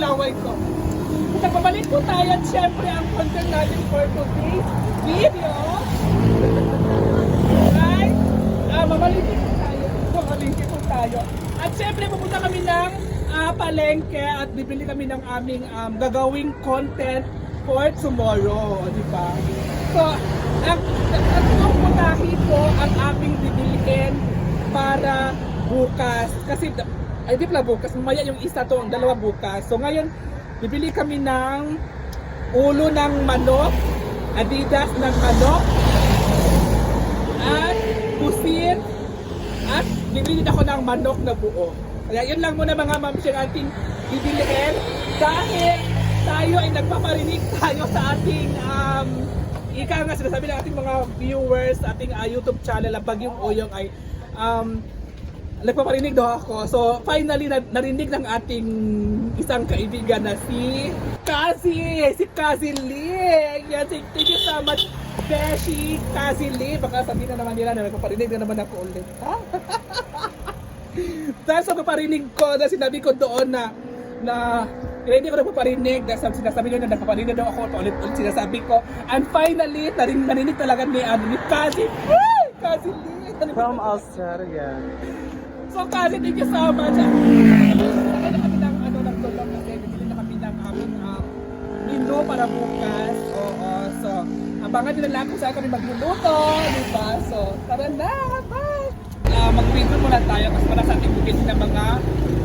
laway ko. Nagpabalik po tayo at syempre ang content natin for today's video. Right? Mamalingki po tayo. Mamalingki po tayo. At syempre pupunta kami ng palengke at bibili kami ng aming gagawing content for tomorrow, di ba? So, ang putahin ko ang aming bibilihin para bukas. Kasi, ay di pala bukas, mamaya yung isa to, ang dalawa bukas. So ngayon, bibili kami ng ulo ng manok, adidas ng manok, at pusit, at bibili din ako ng manok na buo. Kaya yun lang muna mga ma'am yung ating bibilihin dahil tayo ay nagpaparinig tayo sa ating ika nga sinasabi ng ating mga viewers sa ating YouTube channel ang Bagyong Oyong ay nagpaparinig daw ako. So finally narinig ng ating isang kaibigan na si Kazi Lee. Yan, thank you so much Beshi Kazi Lee. Baka sabihin na naman nila na nagpaparinig na naman ako ulit. Ha? Dahil sa paparinig ko na sinabi ko doon na hindi ko nagpaparinig dahil sinasabi nyo na nagpaparinig daw ako ulit-ulit sinasabi ko, and finally narinig talaga ni Kazi Lee From Australia. so Kazi, thank you so much. Sakay na kami ng tulong kasi bibili na kami ng aming menu para bukas. Oo, so abangan nyo na lang kung saan kami magluluto, diba? So tara na, bye! Mag-video muna tayo kasi para sa ating bukid ng mga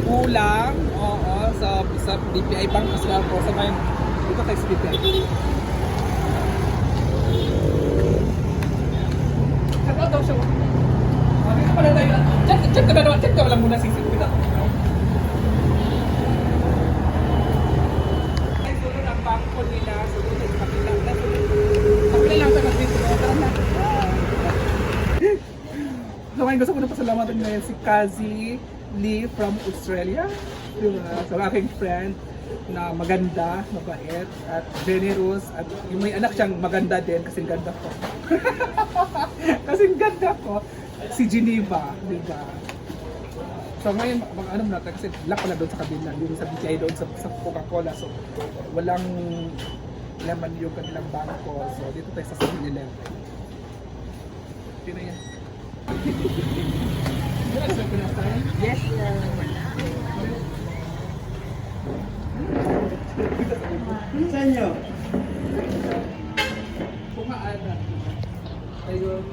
ulang. Oo, sa DPI Bank kasi ako. So ngayon, dito tayo sa DPI. Saan daw siya? Dito pala tayo. Check ka lang muna sisip. Dito. Ay, sunod ang bangko nila. Sunod ang kapilang. Kapilang lang sa kapito. Tara na. So ngayon gusto ko na pasalamatan ngayon si Kazi Lee from Australia. Diba? So aking friend na maganda, mabait, at generous, at yung may anak siyang maganda din kasing ganda ko. Kasing ganda ko, si Geneva, diba? So ngayon, ano muna tayo, kasi lock pala doon sa kabila, doon sa BTI doon sa Coca-Cola. So walang laman yung kanilang bangko. So dito tayo sa 7-Eleven. Sino yan? Yes, sir. Sa inyo? Kumaan na. Ayun.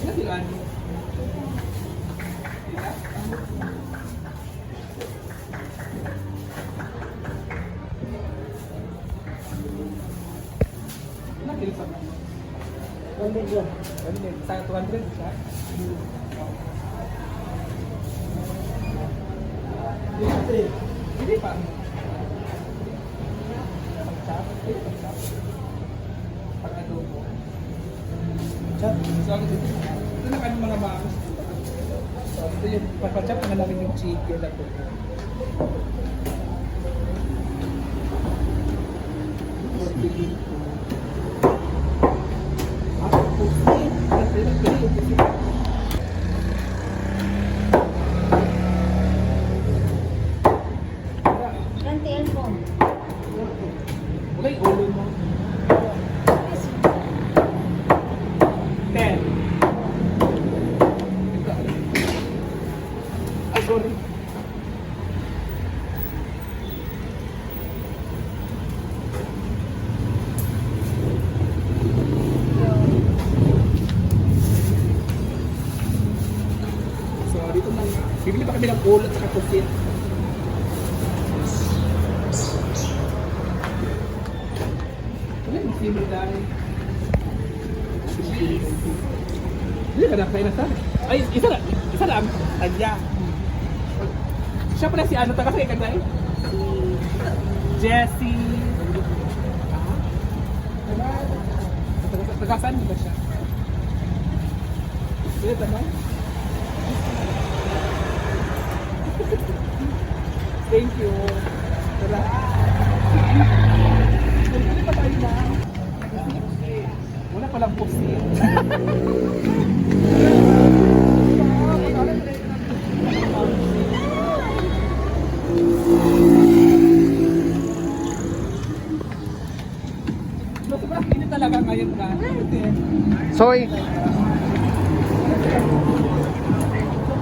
Nasilaan mo? Nakilisan mo? 1 million. Sa 200 siya? Hindi pa. Pag-chop? Pag-adobo? Chop? So, ito na kanyang mga bangus. So, ito yung pag-chop na namin yung chicken na ito. Wala yung ulo mo. 10. Ay, sorry. So, dito na nga. Bibili pa kami ng ulo at saka pusit. Sino dahil? Hindi ka na kayo na sana. Ay, isa lang. Anya. Siya pala si ano, taga sa ikan dahil? Si Jessie. Taga saan ba siya? Sige, tama? Thank you. Tara. Pwede pa tayo na. Wala palang pusit. talaga ngayon na. Soy.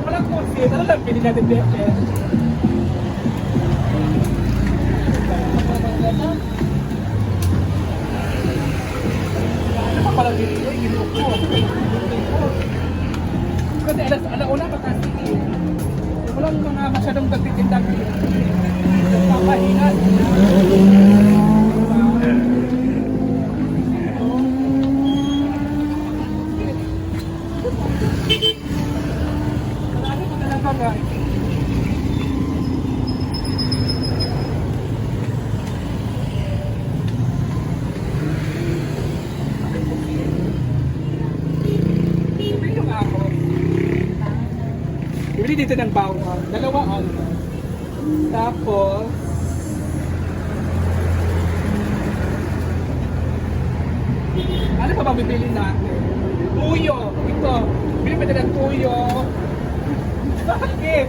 Walang pusit. Ano lang pili natin dito? Ano pa pala dito? Ay, ginuok ko. Kasi alauna pa kasi walang mga masyadong tagtitindag dito. Papahingan. Marami pa talaga guys. Bili yung ako. Bili dito ng bawang. Dalawa on. Tapos ano pa ba bibili natin? Tuyo. Ito. Bili pa din ng tuyo. Bakit?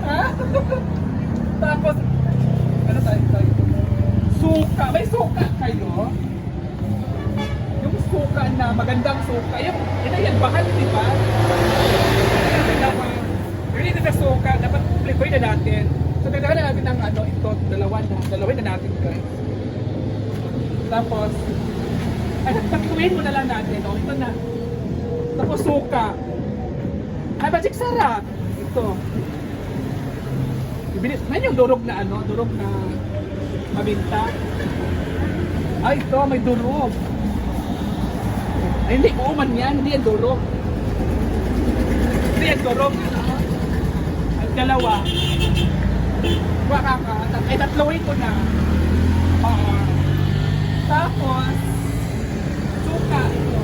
Ha? Tapos ano tayo? Suka. May suka kayo? Yung suka na magandang suka. Yung bahal, di ba? Bili na suka. Dapat plikoy na natin. So, tagdagan na natin ng ito. Dalawin na natin guys. Tapos ay, pagkuhin mo na lang natin. O, ito na. Tapos suka. Ay, magic sarap. Ito. Ngayon yung durog na durog na mabinta. Ay, ito, may durog. Ay, hindi, uuman yan. Hindi yan durog. Hindi yan durog. At dalawa. Ay, tatlawin ko na. Tapos, suka. Ito.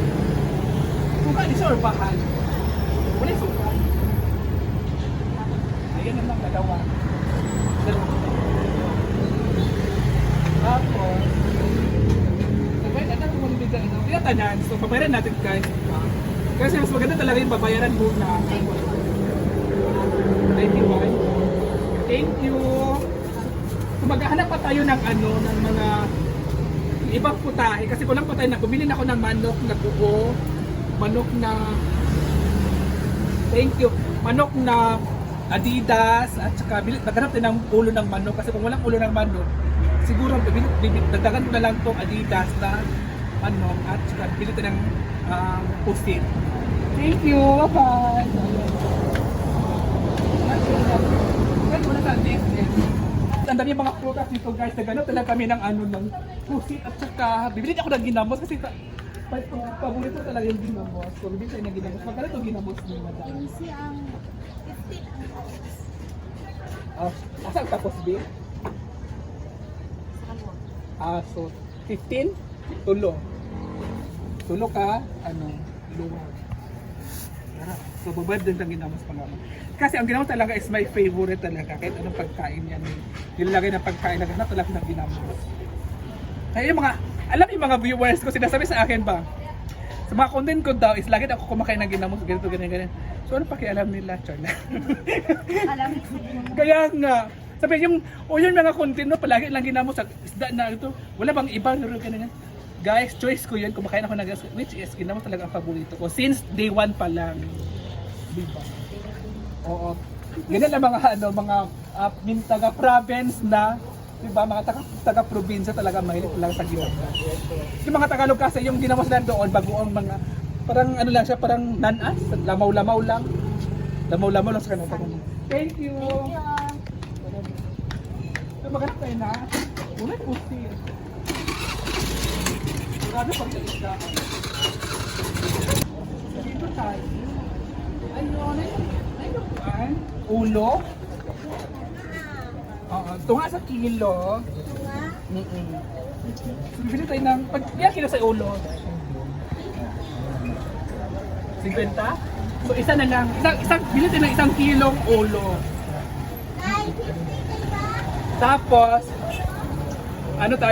Suka, di siya or bahal. Wala yung suka. Ayan naman, dalawa. Tapos, sabay, anak mo nang bigyan. Pinatanan. So, babayaran natin guys. Kasi mas maganda talaga yung babayaran muna. Thank you, bye. Thank you. So, maghahanap pa tayo ng ng mga ibang putahe. Kasi kulang pa tayo na bumili na ako ng manok na buo. Manok na thank you. Manok na Adidas at saka naghanap tayo ng ulo ng manok kasi kung walang ulo ng manok siguro dagdagan ko na lang tong Adidas na manok at saka bili tayo ng pusit. Thank you. Bye-bye. Ang dami mga prutas dito guys. Naghanap talaga kami ng ng pusit at saka bibili ako ng ginamos kasi paborito talaga yung ginamos. So bibili tayo ng ginamos. Magkano itong ginamos ni madam? Insi ang 15 ang tapos. Asang tapos B? So 15? Tulo. Tulo ka, luwa. So babad din ang ginamos pa naman. Kasi ang ginamos talaga is my favorite talaga. Kahit anong pagkain yan. Nilagay ng pagkain na ganap talaga ng ginamos. Kaya yung alam yung mga viewers ko, sinasabi sa akin ba? Sa mga content ko daw is lagi ako kumakain ng ginamos, ganito, ganyan. So ano pakialam nila, Charla? Alam mo. Kaya nga, sabi yung mga content no, palagi lang ginamos sa isda na ito. Wala bang iba na ganyan. Guys, choice ko yun, kumakain ako ng ginamos, which is ginamos talaga ang paborito ko. Since day 1 pa lang. Diba? Oo. Ganyan lang mga taga-province na, diba, mga taga-probinsya talaga mahilig lang sa ginamos. Yung mga Tagalog kasi, yung ginamos na doon, bagoong mga, parang lang siya, parang nanas, lamaw-lamaw lang. Lamaw-lamaw lang sa kanila. Thank you! So, maghanap tayo na, unay pusi. Marami pang isda. Dito tayo. Ayun, ulo. Tunga sa kilo. Bibili tayo ng, ilang kilo sa ulo? 50? So isa na lang, bili tayo ng 1 kilong ulo. Tapos,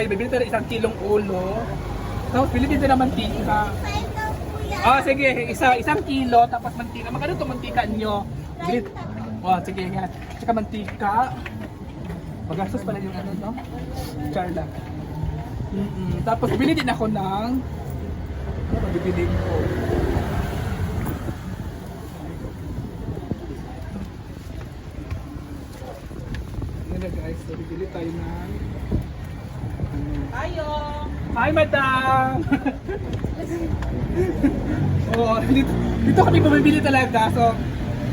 bibili tayo ng 1 kilong ulo. Tapos bili din tayo ng mantika. Sige, 1 kilo, tapos mantika. Magkano itong mantika nyo? Sige, yan. Tsaka mantika. Magastos pala yung no? Charla. Tapos bili din ako ng ano ba bibiliin ko? Yan na guys, so bibili tayo ng Ayo! Hi madam! oh, dito kami bumibili talaga, so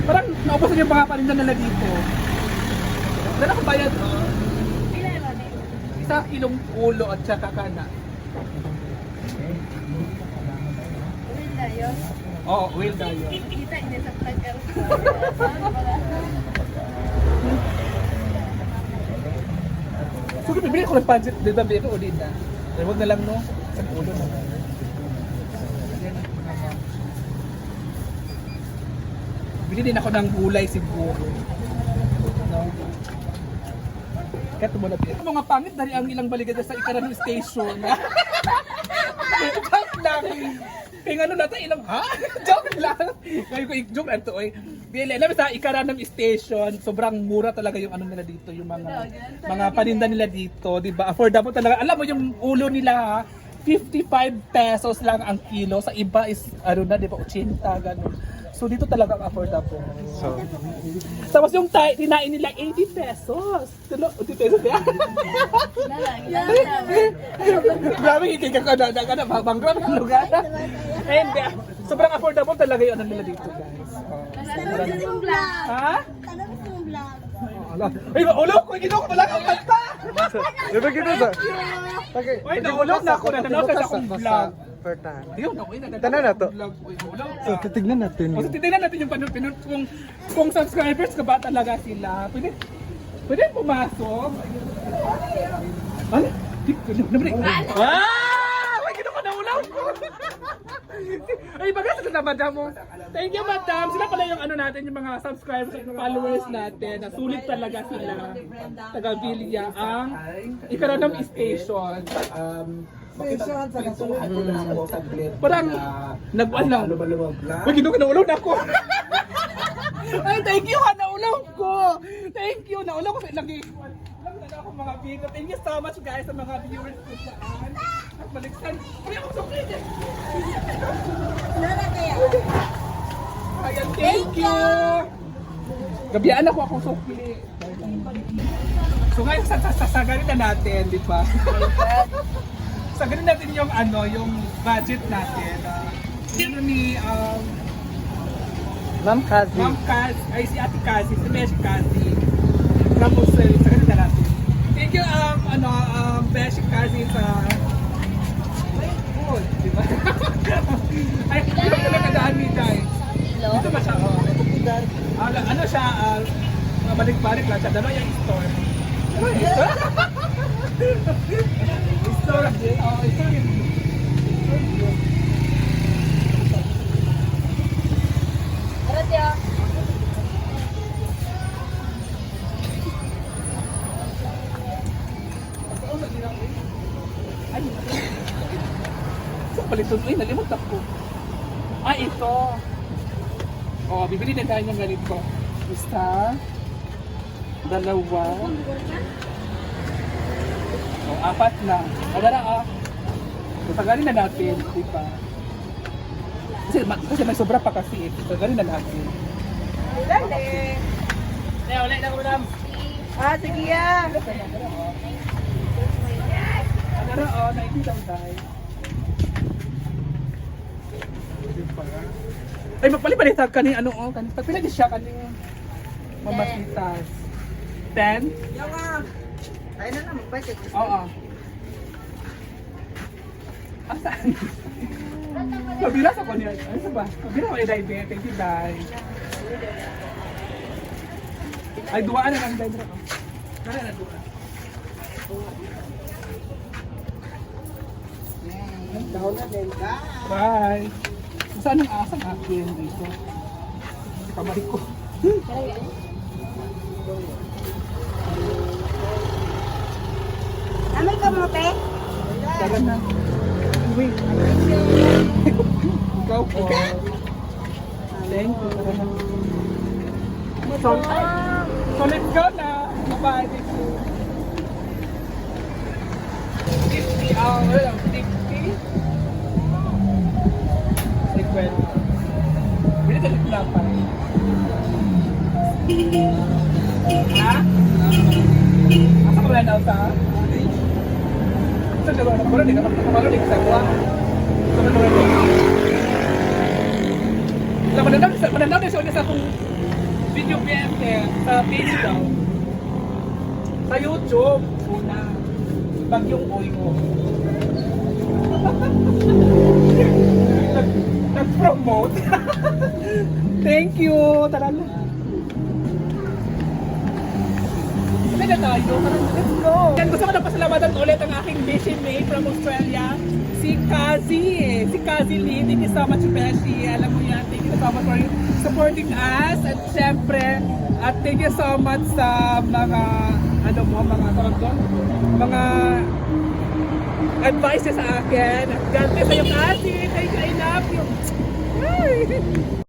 parang naubusan yung mga paninda nila dito. Dala ko bayad, oh. Pila ba din? Isa kilong ulo at saka kana. Ulit na yun. Oo, oil tayo. Kita hindi sa pagkar. So, bibili ko ng pancit, di ba bibili ko ulit na? Pero huwag na lang, no? Sa ulo na. Bili din ako ng gulay siguro. No? Kaya tumulad yan. Mga pangit dahil ang ilang baligad sa Ikaran station. Joke lang. Kaya ano natin ilang, ha? Joke lang. Ngayon ko i-joke lang ito, oy. Bili, alam mo sa Ikaranam station, sobrang mura talaga yung ano nila dito, yung mga paninda nila dito, di ba? Affordable talaga. Alam mo yung ulo nila, ha? 55 pesos lang ang kilo. Sa iba is, ano na, di ba, 80, ganun. So dito talaga ang affordable. So, Tapos yung tinain nila 80 pesos. 80 pesos yan. Grabe, hindi ka na bangkrap ng lugar. And sobrang affordable talaga yung ano nila dito, guys. Ha? Ay, maulog ko! Ginawa ko talaga ang kanta! di ba kita sa? Okay. Uy, naulog na ako. Nanonood na akong vlog. Pertan. Ayun, uy, Tanan na to. vlog. Uy, maulog So, ka. titignan natin. O, so, titignan natin yung pinun kung subscribers ka ba talaga sila. Pwede pumasok. Ano? Ay, ginawa ko naulaw ko. Ay, bagas na madam mo. Thank you, madam. Sila pala yung ano natin, yung mga subscribers at followers natin. Nasulit talaga sila. Taga-Villa ang Ikaranam Station. Parang nag-ano lang. Uy, ginawa ko naulaw na ako. Ay, thank you ha, naulaw ko. Thank you, naulaw ko sa ilang ako mga video. Thank you so much guys sa mga viewers ko saan. At baliksan. Uy, ako sukli din. Ayan, thank you. Gabiaan ako akong sukli. So ngayon, sasagarin na natin, di ba? Sagarin natin yung ano, yung budget natin. Sino ni Ma'am Kazi. Ma'am Kaz, ay si Ate Kazi, si Beshi Kazi. Ramusel, sagarin na natin. Thank you, Beshi Kazi sa... Oh, di ba? Ay, dito talaga daan ni Day. Dito ba siya? Ano siya, balik-balik lang siya. Dalawa yung store. Ano yung store? Store, store yun. Ay, so paliton, ay nalimot ako. Ito. Oh, bibili na tayo ng ganito. Isa, dalawa, apat na. Madara tagalin na natin, di ba? Kasi may sobra pa kasi eh. Tagalin na natin. Dali! Ulit na ko, madam. Sige yan! Madara, 90 lang tayo. Ay, magpalipalitan ka ni ano, pagpila di siya kaning mamasitas. 10? Ay na lang, budget. Oo. Saan? Pabilas ako niya. Ano sa ba? Pabilas ako ni Day. Thank you, Day. Ay, duwaan na lang, Day. Kaya na duwaan. Daw na din ka. Bye. Saan ang asang akin dito? Kamay ko. Amay ka mo, te? Tara na. Wait. Ikaw po. Thank you. Tara na. So let's go na. Bye-bye. Thank you. Wala lang, 50. 50. Bili ka dito lang pa. Ha? Asa ka wala na sa? Sa lugar na ko rin, nakamaroon sa kuha. Sa lugar na mananaw din siya sa akong video PMT sa page daw. Sa YouTube, una, Bagyong Oyo. Nag-promote. Thank you. Tara na. Sabi na tayo. Let's go. Yan, gusto ko na pasalamatan ulit ang aking Beshi May from Australia. Si Kazi Lee. Thank you so much, Beshi. Alam mo yan. Thank you so much for supporting us. At syempre, at thank you so much sa mga, mga tawag doon, mga advice niya sa akin. God bless sa'yo, Kazi. Thank you. I love you. Ay.